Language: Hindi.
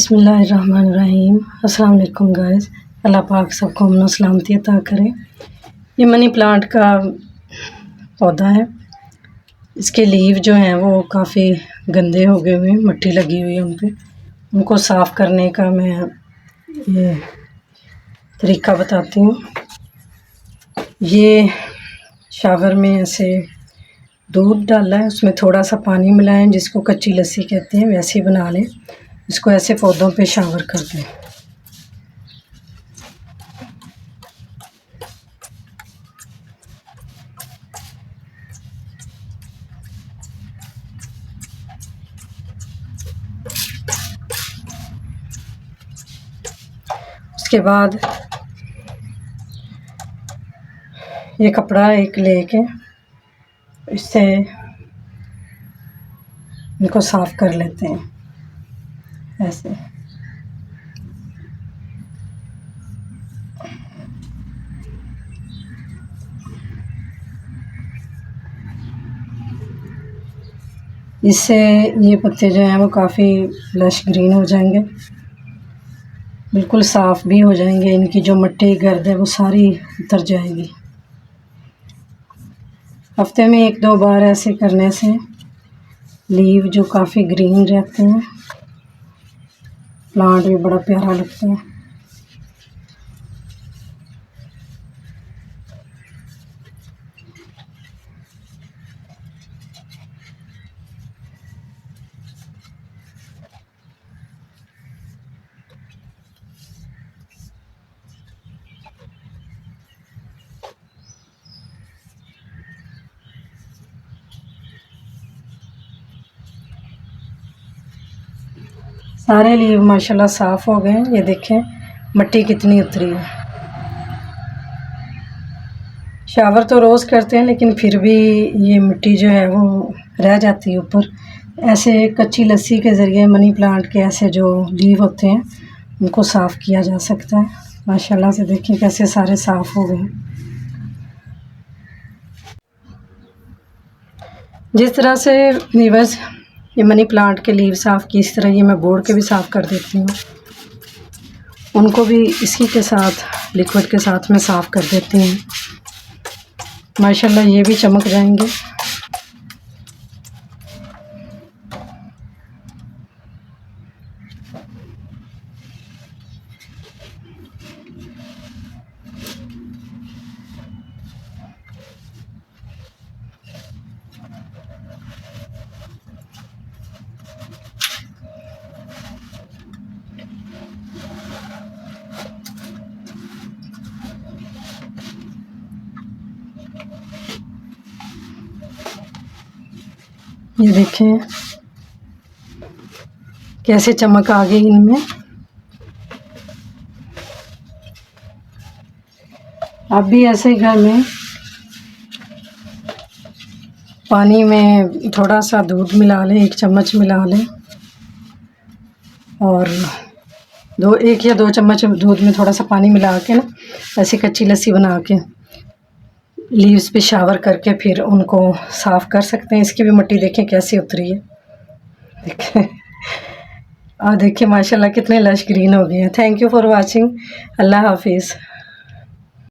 बिस्मिल्लाहिर्रहमानिर्रहीम। अस्सलाम वालेकुम गाइस। अल्लाह पाक सबको अमन और सलामती अता करे। ये मनी प्लांट का पौधा है। इसके लीव जो हैं वो काफ़ी गंदे हो गए हुए हैं, मिट्टी लगी हुई है उन पे। उनको साफ़ करने का मैं ये तरीका बताती हूँ। ये शावर में ऐसे दूध डाला है, उसमें थोड़ा सा पानी मिलाएं, जिसको कच्ची लस्सी कहते हैं, वैसे ही बना लें। इसको ऐसे पौधों पे शावर कर दें। उसके बाद ये कपड़ा एक लेके इससे इनको साफ़ कर लेते हैं ऐसे। इससे ये पत्ते जो हैं वो काफ़ी लश ग्रीन हो जाएंगे, बिल्कुल साफ़ भी हो जाएंगे। इनकी जो मिट्टी गर्द है वो सारी उतर जाएगी। हफ्ते में 1-2 बार ऐसे करने से लीव जो काफ़ी ग्रीन रहते हैं, प्लांट भी बड़ा प्यारा लगता है। सारे लीव माशाल्लाह साफ़ हो गए। ये देखें मिट्टी कितनी उतरी है। शावर तो रोज़ करते हैं लेकिन फिर भी ये मिट्टी जो है वो रह जाती है ऊपर। ऐसे कच्ची लस्सी के ज़रिए मनी प्लांट के ऐसे जो लीव होते हैं उनको साफ़ किया जा सकता है। माशाल्लाह से देखिए कैसे सारे साफ़ हो गए। जिस तरह से वीवर्स ये मनी प्लांट के लीव साफ़ की, इस तरह ये मैं बोर्ड के भी साफ़ कर देती हूँ। उनको भी इसी के साथ लिक्विड के साथ मैं साफ़ कर देती हूँ। माशाल्लाह ये भी चमक जाएंगे। ये देखें कैसे चमक आ गई इनमें। आप भी ऐसे ही घर में पानी में थोड़ा सा दूध मिला लें, 1 चम्मच मिला लें, और 1 या 2 चम्मच दूध में थोड़ा सा पानी मिला के ना ऐसी कच्ची लस्सी बना के लीव्स पे शावर करके फिर उनको साफ़ कर सकते हैं। इसकी भी मिट्टी देखें कैसी उतरी है। देखें और देखिए माशाल्लाह कितने लश ग्रीन हो गए हैं। Thank you for watching. अल्लाह हाफिज़।